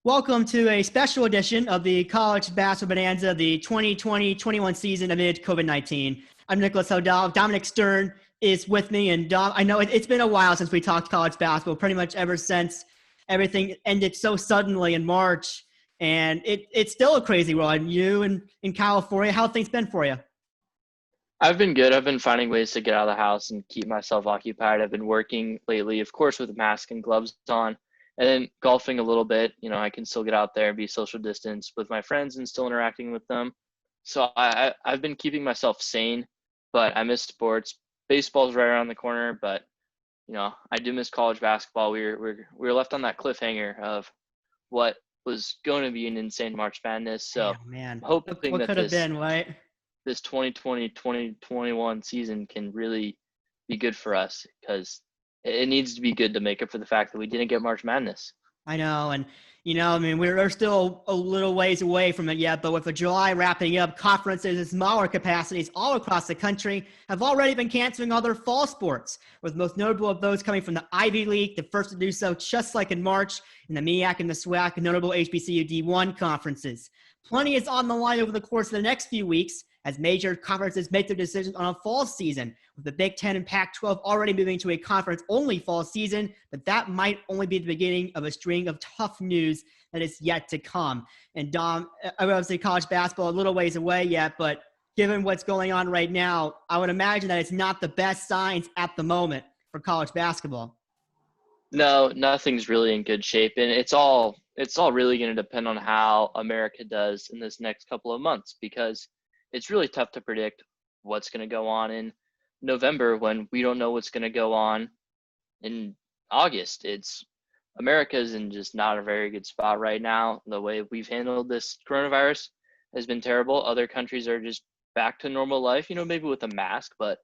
Welcome to a special edition of the College Basketball Bonanza, the 2020-21 season amid COVID-19. I'm Nicholas Hodell. Dominic Stern is with me, and Dom, I know it's been a while since we talked college basketball, pretty much ever since everything ended so suddenly in March, and it's still a crazy world. And you and in California, how have things been for you? I've been good. I've been finding ways to get out of the house and keep myself occupied. I've been working lately, of course, with a mask and gloves on, and then golfing a little bit. I can still get out there and be social distance with my friends and still interacting with them. So I've been keeping myself sane, but I miss sports. Baseball's right around the corner, but I do miss college basketball. We were left on that cliffhanger of what was going to be an insane March Madness. So Oh, man, I'm hoping what that could have been, right? this 2020-2021 season can really be good for us, because it needs to be good to make up for the fact that we didn't get March Madness. I know. And, I mean, we're still a little ways away from it yet, but with the July wrapping up, conferences in smaller capacities all across the country have already been canceling all their fall sports, with most notable of those coming from the Ivy League, the first to do so just like in March, and the MEAC and the SWAC, notable HBCU D1 conferences. Plenty is on the line over the course of the next few weeks as major conferences make their decisions on a fall season, with the Big Ten and Pac-12 already moving to a conference-only fall season, but that might only be the beginning of a string of tough news that is yet to come. And Dom, obviously college basketball a little ways away yet, but given what's going on right now, I would imagine that it's not the best signs at the moment for college basketball. No, nothing's really in good shape, and it's all really going to depend on how America does in this next couple of months, because it's really tough to predict what's going to go on in November when we don't know what's going to go on in August. America's in just not a very good spot right now. The way we've handled this coronavirus has been terrible. Other countries are just back to normal life, maybe with a mask, but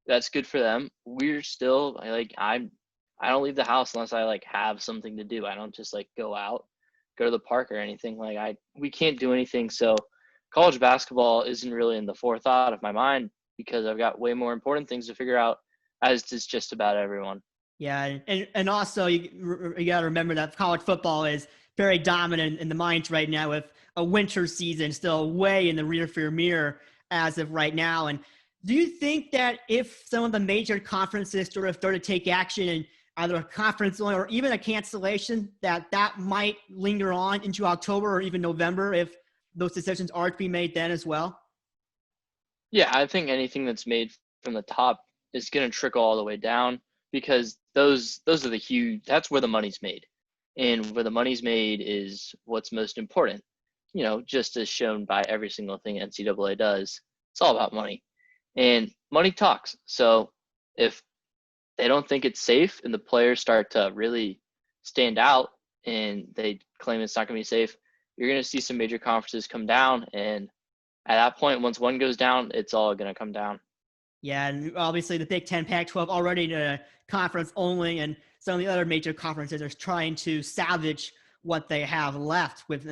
that's good for them. We're still I don't leave the house unless I have something to do. I don't just go out, go to the park or anything. We can't do anything. So college basketball isn't really in the forethought of my mind, because I've got way more important things to figure out, as does just about everyone. Yeah, and also you got to remember that college football is very dominant in the minds right now, with a winter season still way in the rearview mirror as of right now. And do you think that if some of the major conferences sort of start to take action and either a conference or even a cancellation, that might linger on into October or even November if those decisions are to be made then as well? Yeah, I think anything that's made from the top is going to trickle all the way down, because those are that's where the money's made. And where the money's made is what's most important. Just as shown by every single thing NCAA does, it's all about money. And money talks. So if they don't think it's safe and the players start to really stand out and they claim it's not going to be safe, you're going to see some major conferences come down. And at that point, once one goes down, it's all going to come down. Yeah, and obviously the Big Ten, Pac-12 already in a conference only, and some of the other major conferences are trying to salvage what they have left. With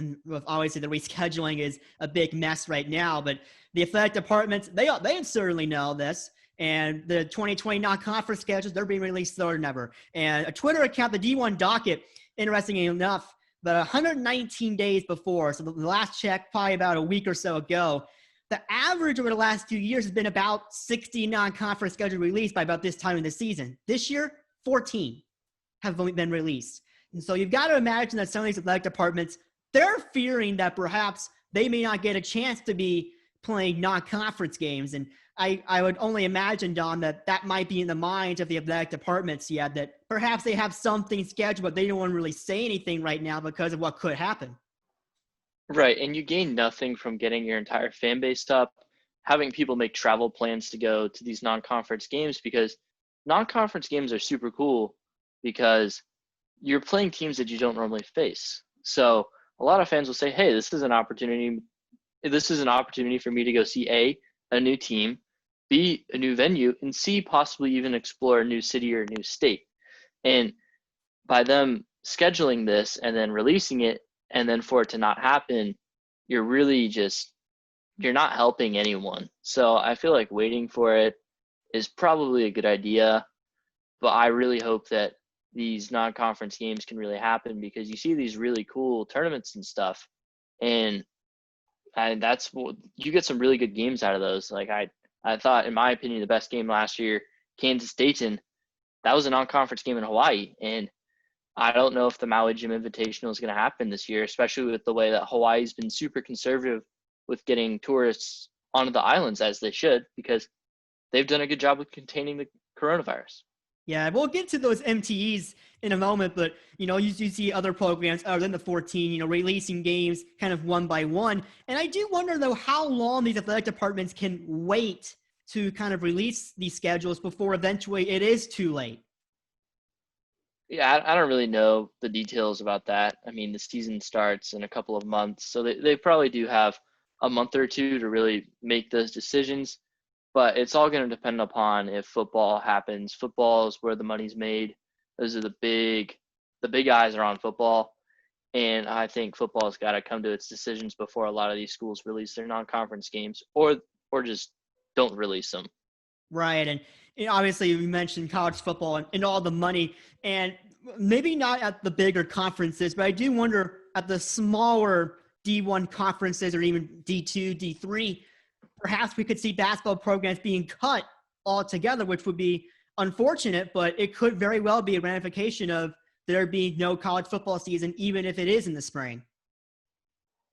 obviously the rescheduling is a big mess right now, but the athletic departments, they certainly know this. And the 2020 non-conference schedules, they're being released slower than ever. And a Twitter account, the D1 Docket, interestingly enough, but 119 days before, so the last check probably about a week or so ago, the average over the last few years has been about 60 non-conference schedules released by about this time in the season. This year, 14 have only been released. And so you've got to imagine that some of these athletic departments, they're fearing that perhaps they may not get a chance to be playing non-conference games. And I would only imagine, Don, that might be in the minds of the athletic departments, yeah, that perhaps they have something scheduled, but they don't want to really say anything right now because of what could happen. Right. And you gain nothing from getting your entire fan base up, having people make travel plans to go to these non-conference games, because non-conference games are super cool because you're playing teams that you don't normally face. So a lot of fans will say, hey, this is an opportunity. This is an opportunity for me to go see a new team, B, a new venue, and C, possibly even explore a new city or a new state. And by them scheduling this and then releasing it, and then for it to not happen, you're not helping anyone. So I feel like waiting for it is probably a good idea, but I really hope that these non-conference games can really happen, because you see these really cool tournaments and stuff, and that's what you get, some really good games out of those. Like I thought, in my opinion, the best game last year, Kansas Dayton, that was a non-conference game in Hawaii, and I don't know if the Maui Jim Invitational is going to happen this year, especially with the way that Hawaii's been super conservative with getting tourists onto the islands, as they should, because they've done a good job with containing the coronavirus. Yeah, we'll get to those MTEs in a moment, but you see other programs other than the 14, releasing games kind of one by one. And I do wonder though how long these athletic departments can wait to kind of release these schedules before eventually it is too late. Yeah, I don't really know the details about that. I mean, the season starts in a couple of months, so they probably do have a month or two to really make those decisions. But it's all going to depend upon if football happens. Football is where the money's made. Those are the big eyes are on football. And I think football's got to come to its decisions before a lot of these schools release their non-conference games, or just don't release them. Right. And obviously we mentioned college football and all the money, and maybe not at the bigger conferences, but I do wonder at the smaller D1 conferences or even D2, D3, perhaps we could see basketball programs being cut altogether, which would be unfortunate, but it could very well be a ramification of there being no college football season, even if it is in the spring.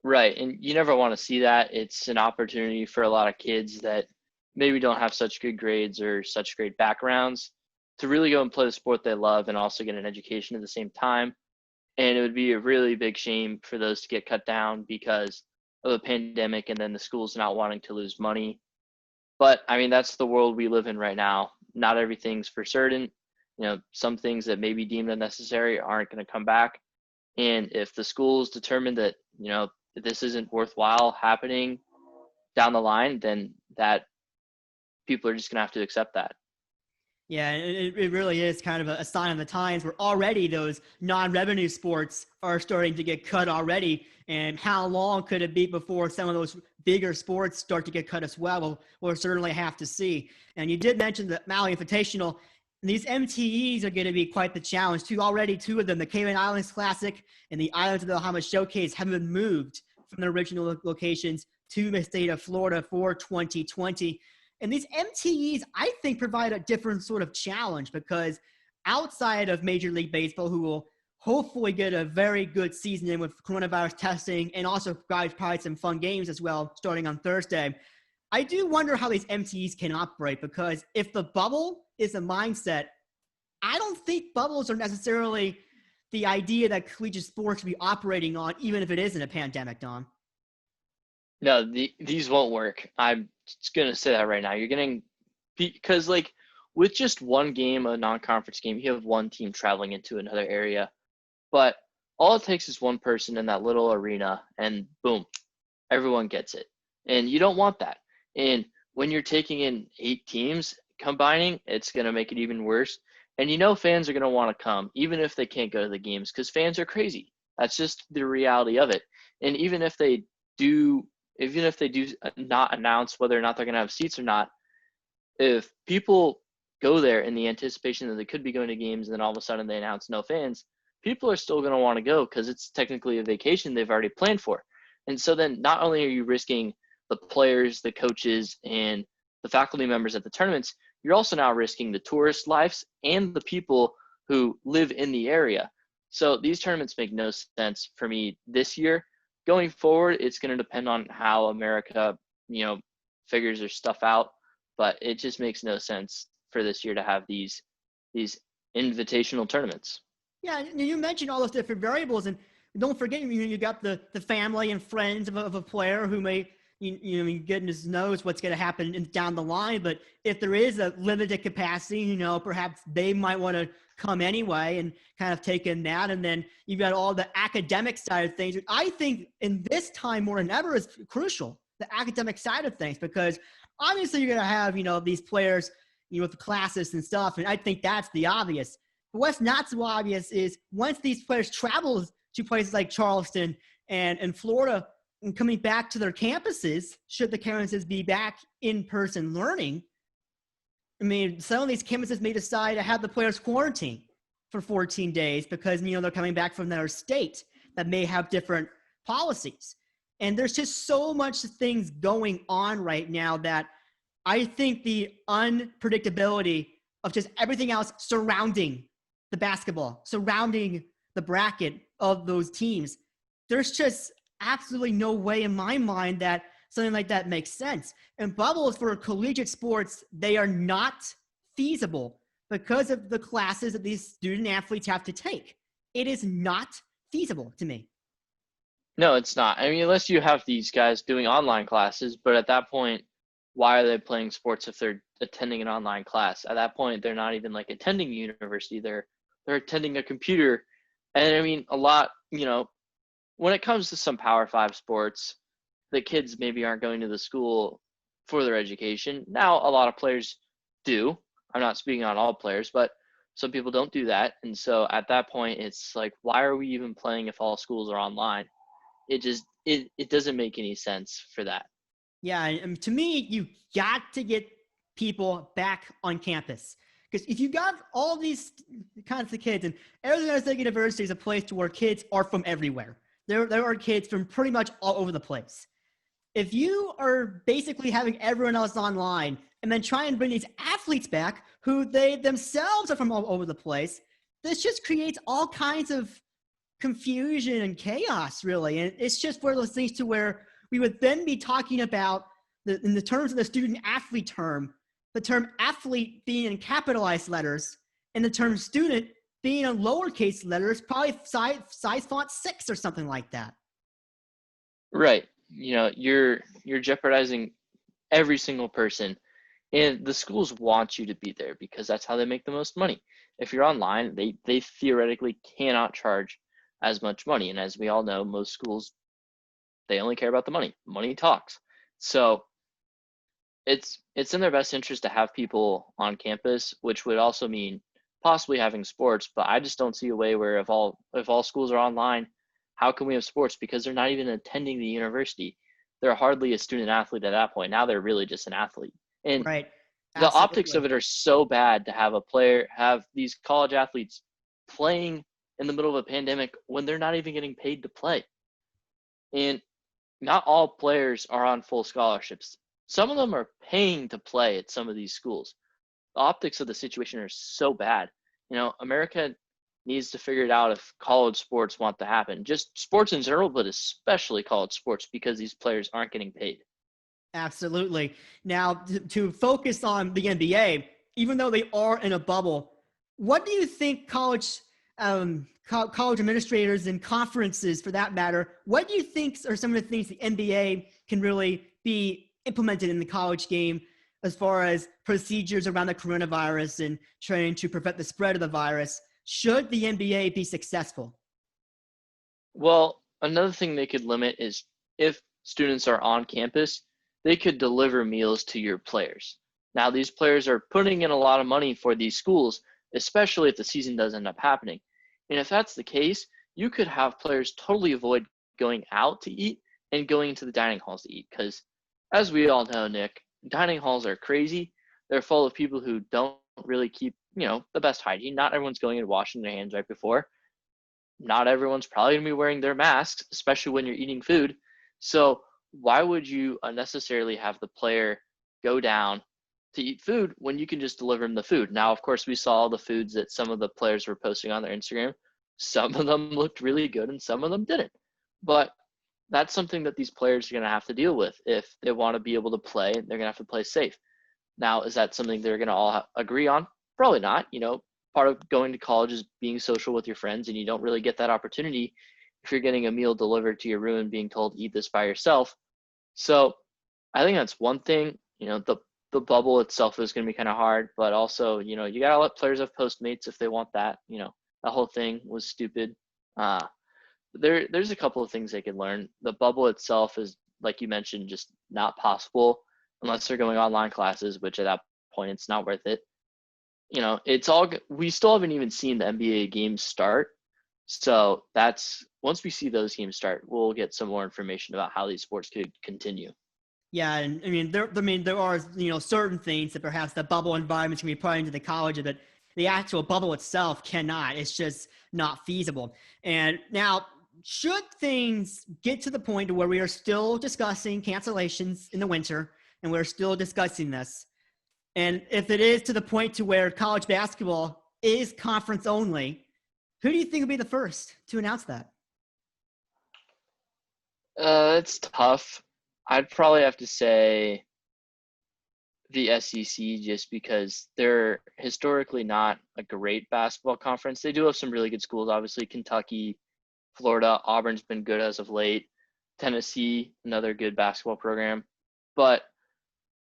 Right. And you never want to see that. It's an opportunity for a lot of kids that maybe don't have such good grades or such great backgrounds to really go and play the sport they love and also get an education at the same time. And it would be a really big shame for those to get cut down because of the pandemic and then the schools not wanting to lose money. But I mean, that's the world we live in right now. Not everything's for certain. Some things that may be deemed unnecessary aren't going to come back. And if the schools determine that, this isn't worthwhile happening down the line, then that people are just going to have to accept that. Yeah, it really is kind of a sign of the times where already those non-revenue sports are starting to get cut already. And how long could it be before some of those bigger sports start to get cut as well? We'll certainly have to see. And you did mention the Maui Invitational. These MTEs are going to be quite the challenge too. Already two of them, the Cayman Islands Classic and the Islands of the Bahamas Showcase, have been moved from their original locations to the state of Florida for 2020. And these MTEs, I think, provide a different sort of challenge because outside of Major League Baseball, who will hopefully get a very good season in with coronavirus testing and also probably some fun games as well starting on Thursday, I do wonder how these MTEs can operate, because if the bubble is a mindset, I don't think bubbles are necessarily the idea that collegiate sports should be operating on, even if it isn't a pandemic, Dom. No, these won't work. I'm just going to say that right now. You're getting – because, with just one game, a non-conference game, you have one team traveling into another area. But all it takes is one person in that little arena, and boom, everyone gets it. And you don't want that. And when you're taking in 8 teams combining, it's going to make it even worse. And fans are going to want to come, even if they can't go to the games, because fans are crazy. That's just the reality of it. And even if they do not announce whether or not they're going to have seats or not, if people go there in the anticipation that they could be going to games and then all of a sudden they announce no fans, people are still going to want to go because it's technically a vacation they've already planned for. And so then not only are you risking the players, the coaches, and the faculty members at the tournaments, you're also now risking the tourist lives and the people who live in the area. So these tournaments make no sense for me this year. Going forward, it's going to depend on how America, figures their stuff out. But it just makes no sense for this year to have these invitational tournaments. Yeah, you mentioned all those different variables, and don't forget, you got the family and friends of a player who may, goodness knows what's going to happen down the line. But if there is a limited capacity, perhaps they might want to come anyway and kind of take in that. And then you've got all the academic side of things. I think in this time more than ever is crucial, the academic side of things, because obviously you're going to have, these players, with the classes and stuff. And I think that's the obvious. But what's not so obvious is once these players travel to places like Charleston and Florida and coming back to their campuses, should the campuses be back in-person learning, I mean, some of these campuses may decide to have the players quarantine for 14 days because, they're coming back from their state that may have different policies. And there's just so much things going on right now that I think the unpredictability of just everything else surrounding the basketball, surrounding the bracket of those teams, there's just absolutely no way in my mind that something like that makes sense. And bubbles for collegiate sports, they are not feasible because of the classes that these student athletes have to take. It is not feasible to me. No, it's not. I mean, unless you have these guys doing online classes, but at that point, why are they playing sports if they're attending an online class? At that point, they're not even like attending university. They're attending a computer. And I mean, a lot, when it comes to some Power 5 sports, the kids maybe aren't going to the school for their education. Now, a lot of players do. I'm not speaking on all players, but some people don't do that. And so at that point, it's like, why are we even playing if all schools are online? It doesn't make any sense for that. Yeah, and to me, you got to get people back on campus. Because if you got all these kinds of kids, and Arizona State University is a place where kids are from everywhere. There are kids from pretty much all over the place. If you are basically having everyone else online and then try and bring these athletes back who they themselves are from all over the place, this just creates all kinds of confusion and chaos, really. And it's just one of those things to where we would then be talking about, in the terms of the student athlete term, the term athlete being in capitalized letters and the term student being in lowercase letters, probably size font 6 or something like that. Right. You're jeopardizing every single person. And the schools want you to be there because that's how they make the most money. If you're online, they theoretically cannot charge as much money. And as we all know, most schools, they only care about the money. Money talks. So it's in their best interest to have people on campus, which would also mean possibly having sports. But I just don't see a way where if all schools are online, how can we have sports? Because they're not even attending the university. They're hardly a student athlete at that point. Now they're really just an athlete. And right. The optics of it are so bad to have these college athletes playing in the middle of a pandemic when they're not even getting paid to play. And not all players are on full scholarships. Some of them are paying to play at some of these schools. The optics of the situation are so bad. America needs to figure it out if college sports want to happen. Just sports in general, but especially college sports, because these players aren't getting paid. Absolutely. Now, to focus on the NBA, even though they are in a bubble, what do you think college administrators and conferences, for that matter, what do you think are some of the things the NBA can really be implemented in the college game as far as procedures around the coronavirus and trying to prevent the spread of the virus, should the NBA be successful? Well, another thing they could limit is if students are on campus, they could deliver meals to your players. Now, these players are putting in a lot of money for these schools, especially if the season does end up happening. And if that's the case, you could have players totally avoid going out to eat and going into the dining halls to eat. Because as we all know, Nick, dining halls are crazy. They're full of people who don't really keep, the best hygiene. Not everyone's going and washing their hands right before. Not everyone's probably going to be wearing their masks, especially when you're eating food. So why would you unnecessarily have the player go down to eat food when you can just deliver them the food? Now, of course, we saw the foods that some of the players were posting on their Instagram. Some of them looked really good and some of them didn't. But that's something that these players are going to have to deal with if they want to be able to play. They're going to have to play safe. Now, is that something they're going to all agree on? Probably not. Part of going to college is being social with your friends, and you don't really get that opportunity if you're getting a meal delivered to your room and being told to eat this by yourself. So I think that's one thing. The bubble itself is going to be kind of hard, but also, you got to let players have Postmates if they want that. The whole thing was stupid. There's a couple of things they could learn. The bubble itself is, like you mentioned, just not possible unless they're going online classes, which at that point, it's not worth it. We still haven't even seen the NBA games start. So once we see those games start, we'll get some more information about how these sports could continue. Yeah, and there are certain things that perhaps the bubble environments can be put into the college of it. the actual bubble itself cannot. It's just not feasible. And now, should things get to the point where we are still discussing cancellations in the winter, and we're still discussing this, and if it is to the point to where college basketball is conference only, who do you think will be the first to announce that? It's tough. I'd probably have to say the SEC, just because they're historically not a great basketball conference. They do have some really good schools, obviously. Kentucky, Florida, Auburn's been good as of late. Tennessee, another good basketball program. But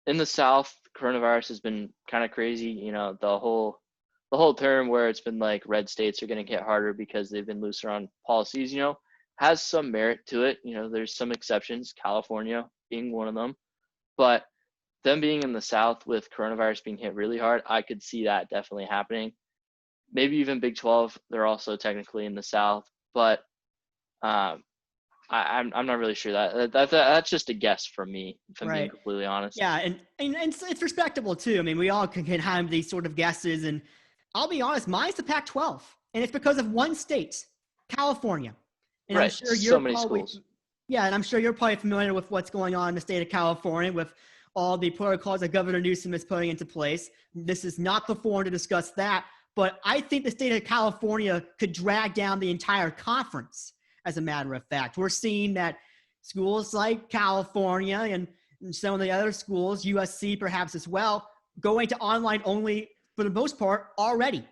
in the South, coronavirus has been kind of crazy. You know, the whole term where it's been like red states are going to get harder because they've been looser on policies, you know, has some merit to it. You know, there's some exceptions, California being one of them. But them being in the South with coronavirus being hit really hard, I could see that definitely happening. Maybe even Big 12, they're also technically in the South. But I'm not really sure that's just a guess from me, if I'm being completely honest. Yeah, and it's respectable too. I mean, we all can have these sort of guesses, and I'll be honest, mine's the Pac-12, and it's because of one state, California. And right. I'm sure so many schools. Yeah, and I'm sure you're probably familiar with what's going on in the state of California with all the protocols that Governor Newsom is putting into place. This is not the forum to discuss that, but I think the state of California could drag down the entire conference. As a matter of fact, we're seeing that schools like California and some of the other schools, USC perhaps as well, going to online only for the most part already.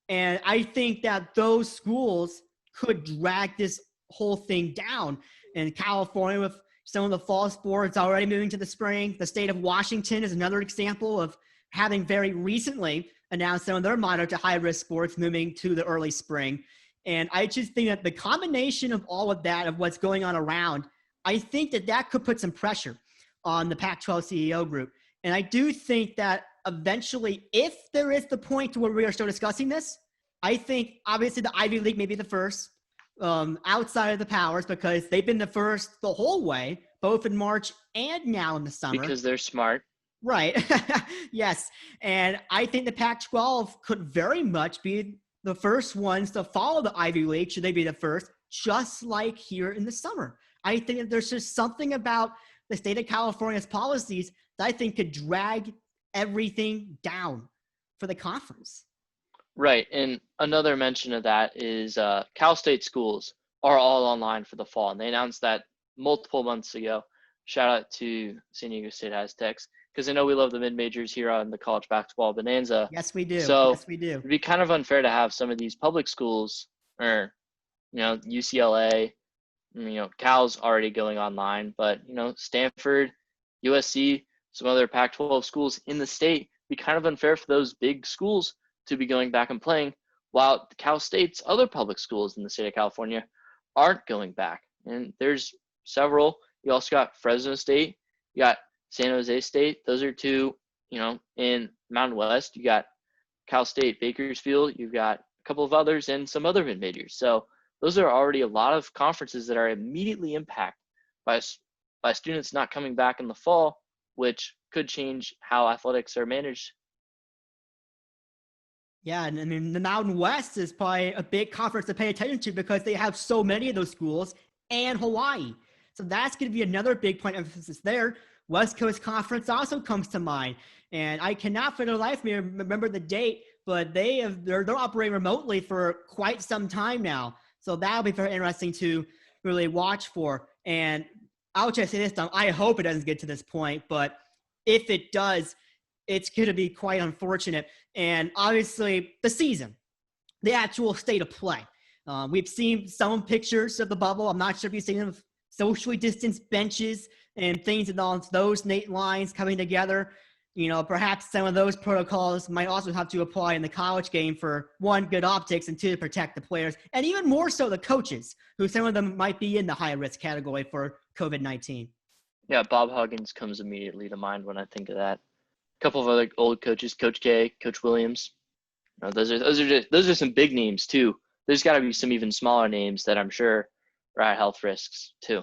And I think that those schools could drag this whole thing down. And California, with some of the fall sports already moving to the spring, the state of Washington is another example of having very recently announced some of their moderate to high risk sports moving to the early spring. And I just think that the combination of all of that, of what's going on around, I think that could put some pressure on the Pac-12 CEO group. And I do think that eventually, if there is the point to where we are still discussing this, I think obviously the Ivy League may be the first outside of the powers, because they've been the first the whole way, both in March and now in the summer. Because they're smart. Right. Yes. And I think the Pac-12 could very much be the first ones to follow the Ivy League, should they be the first, just like here in the summer. I think that there's just something about the state of California's policies that I think could drag everything down for the conference. Right. And another mention of that is Cal State schools are all online for the fall. And they announced that multiple months ago. Shout out to San Diego State Aztecs, because I know we love the mid-majors here on the college basketball Bonanza. Yes, we do. So yes, we do. It'd be kind of unfair to have some of these public schools, or, you know, UCLA, you know, Cal's already going online, but, you know, Stanford, USC, some other Pac-12 schools in the state, be kind of unfair for those big schools to be going back and playing, while Cal State's other public schools in the state of California aren't going back. And there's several. You also got Fresno State, you got San Jose State. Those are two, you know, in Mountain West. You got Cal State, Bakersfield. You've got a couple of others and some other mid-majors. So those are already a lot of conferences that are immediately impacted by students not coming back in the fall, which could change how athletics are managed. Yeah, and I mean, the Mountain West is probably a big conference to pay attention to because they have so many of those schools, and Hawaii. So that's going to be another big point of emphasis there. West Coast Conference also comes to mind. And I cannot for the life of me remember the date, but they're operating remotely for quite some time now. So that'll be very interesting to really watch for. And I'll just say this, Tom, I hope it doesn't get to this point, but if it does, it's going to be quite unfortunate. And obviously the season, the actual state of play. We've seen some pictures of the bubble. I'm not sure if you've seen them, socially distanced benches and things along those lines coming together. You know, perhaps some of those protocols might also have to apply in the college game for, one, good optics, and two, to protect the players, and even more so the coaches, who some of them might be in the high-risk category for COVID-19. Yeah, Bob Huggins comes immediately to mind when I think of that. A couple of other old coaches, Coach K, Coach Williams. You know, those are some big names too. There's got to be some even smaller names that I'm sure are at health risks too.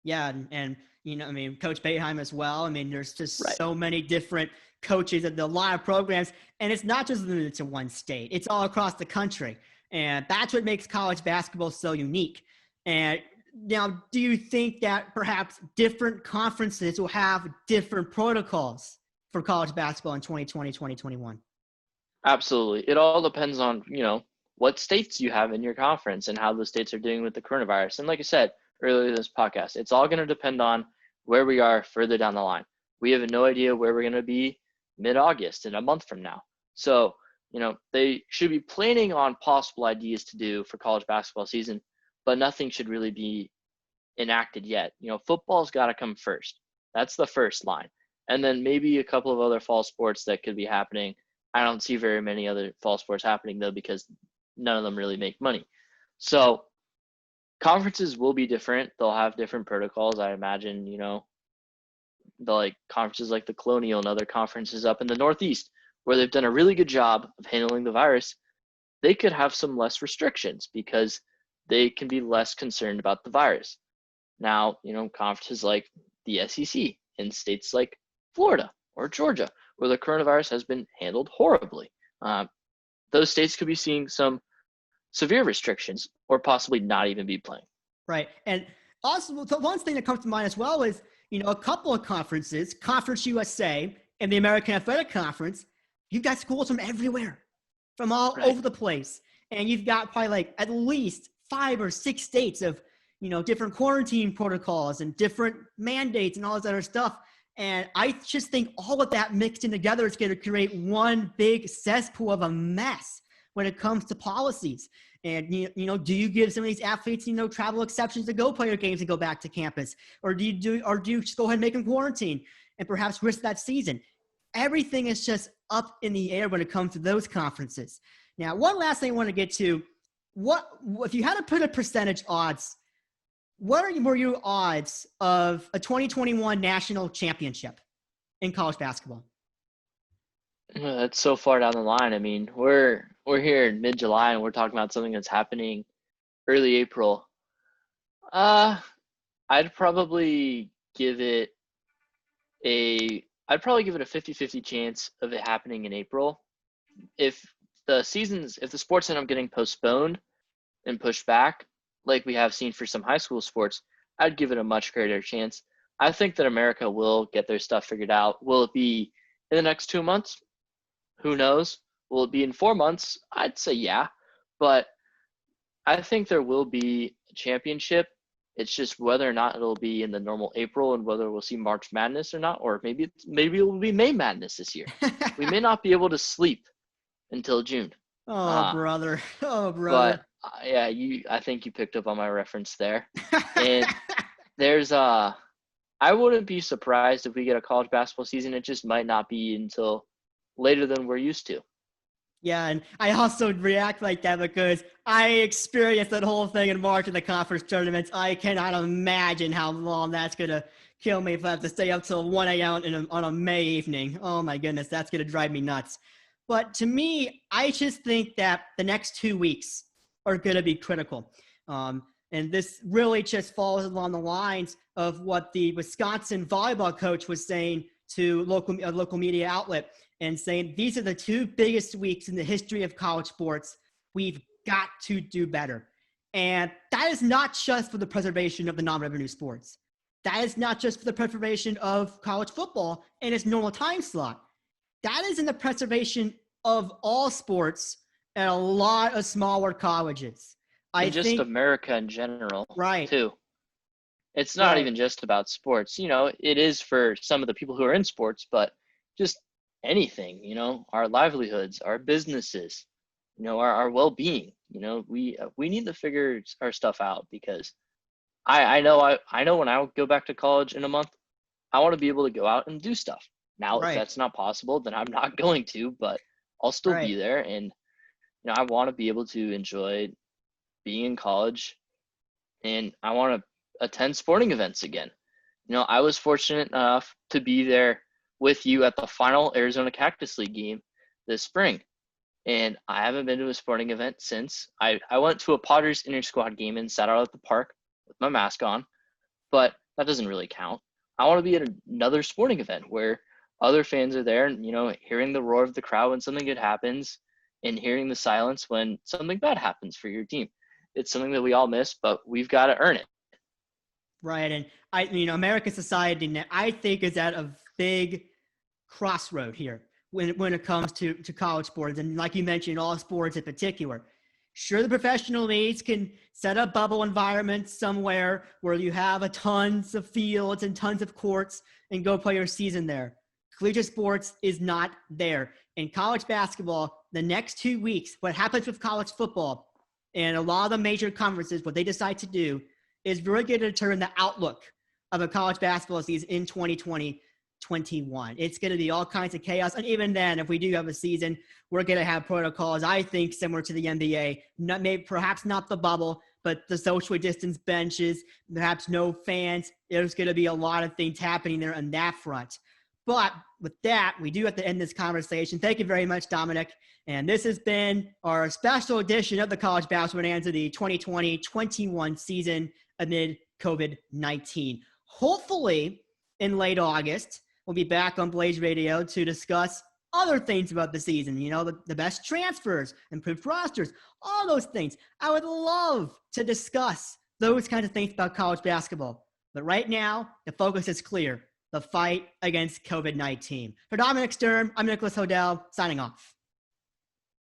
Yeah, and you know, I mean, Coach Boeheim as well. I mean, there's just so many different coaches and a lot of programs, and it's not just limited to one state. It's all across the country. And that's what makes college basketball so unique. And now, do you think that perhaps different conferences will have different protocols for college basketball in 2020, 2021? Absolutely. It all depends on, what states you have in your conference and how those states are doing with the coronavirus. And like I said earlier in this podcast, it's all going to depend on where we are further down the line. We have no idea where we're going to be mid-August in a month from now. So, they should be planning on possible ideas to do for college basketball season, but nothing should really be enacted yet. Football's got to come first. That's the first line. And then maybe a couple of other fall sports that could be happening. I don't see very many other fall sports happening, though, because none of them really make money. So conferences will be different. They'll have different protocols. I imagine, the conferences like the Colonial and other conferences up in the Northeast, where they've done a really good job of handling the virus, they could have some less restrictions because they can be less concerned about the virus. Now, conferences like the SEC in states like Florida or Georgia, where the coronavirus has been handled horribly, those states could be seeing some severe restrictions or possibly not even be playing. Right. And also, the one thing that comes to mind as well is, a couple of conferences, Conference USA and the American Athletic Conference, you've got schools from everywhere, from all over the place. And you've got probably at least 5 or 6 states of, different quarantine protocols and different mandates and all this other stuff. And I just think all of that mixed in together is going to create one big cesspool of a mess when it comes to policies. And, do you give some of these athletes, travel exceptions to go play your games and go back to campus? Or do you just go ahead and make them quarantine and perhaps risk that season? Everything is just up in the air when it comes to those conferences. Now, one last thing I want to get to, what if you had to put a percentage odds, were your odds of a 2021 national championship in college basketball? That's so far down the line. I mean, we're here in mid-July and we're talking about something that's happening early April. I'd probably give it a 50-50 chance of it happening in April. If the sports end up getting postponed and pushed back, like we have seen for some high school sports, I'd give it a much greater chance. I think that America will get their stuff figured out. Will it be in the next 2 months? Who knows? Will it be in 4 months? I'd say yeah. But I think there will be a championship. It's just whether or not it'll be in the normal April and whether we'll see March Madness or not, or maybe it will be May Madness this year. We may not be able to sleep until June. Brother. Oh, brother. But I think you picked up on my reference there. And there's I wouldn't be surprised if we get a college basketball season. It just might not be until later than we're used to. Yeah, and I also react like that because I experienced that whole thing in March in the conference tournaments. I cannot imagine how long that's going to kill me if I have to stay up till 1 a.m. on a May evening. Oh, my goodness, that's going to drive me nuts. But to me, I just think that the next 2 weeks are going to be critical. And this really just falls along the lines of what the Wisconsin volleyball coach was saying to a local media outlet, and saying these are the 2 biggest weeks in the history of college sports. We've got to do better. And that is not just for the preservation of the non-revenue sports. That is not just for the preservation of college football in its normal time slot. That is in the preservation of all sports and a lot of smaller colleges. And just America in general, right, too. It's not even just about sports. It is for some of the people who are in sports, but just anything, our livelihoods, our businesses, our well-being. We need to figure our stuff out, because I know when I go back to college in a month, I want to be able to go out and do stuff. Now, if that's not possible, then I'm not going to, but I'll still be there. And, I want to be able to enjoy being in college, and I want to attend sporting events again. I was fortunate enough to be there with you at the final Arizona Cactus League game this spring. And I haven't been to a sporting event since. I went to a Padres inter-squad game and sat out at the park with my mask on, but that doesn't really count. I want to be at another sporting event where other fans are there and, hearing the roar of the crowd when something good happens and hearing the silence when something bad happens for your team. It's something that we all miss, but we've got to earn it. Right. And American society now, I think, is at a big crossroad here when it comes to college sports. And like you mentioned, all sports in particular. Sure, the professional leagues can set up bubble environments somewhere where you have a tons of fields and tons of courts and go play your season there. Collegiate sports is not there. In college basketball, the next 2 weeks, what happens with college football and a lot of the major conferences, what they decide to do is really going to determine the outlook of a college basketball season in 2020-21. It's going to be all kinds of chaos. And even then, if we do have a season, we're going to have protocols, I think, similar to the NBA. Perhaps not the bubble, but the socially distanced benches, perhaps no fans. There's going to be a lot of things happening there on that front. But with that, we do have to end this conversation. Thank you very much, Dominic. And this has been our special edition of the College Basketball Bonanza, the 2020-21 season amid COVID-19. Hopefully, in late August, we'll be back on Blaze Radio to discuss other things about the season, the best transfers, improved rosters, all those things. I would love to discuss those kinds of things about college basketball. But right now, the focus is clear: the fight against COVID-19. For Dominic Stern, I'm Nicholas Hodell, signing off.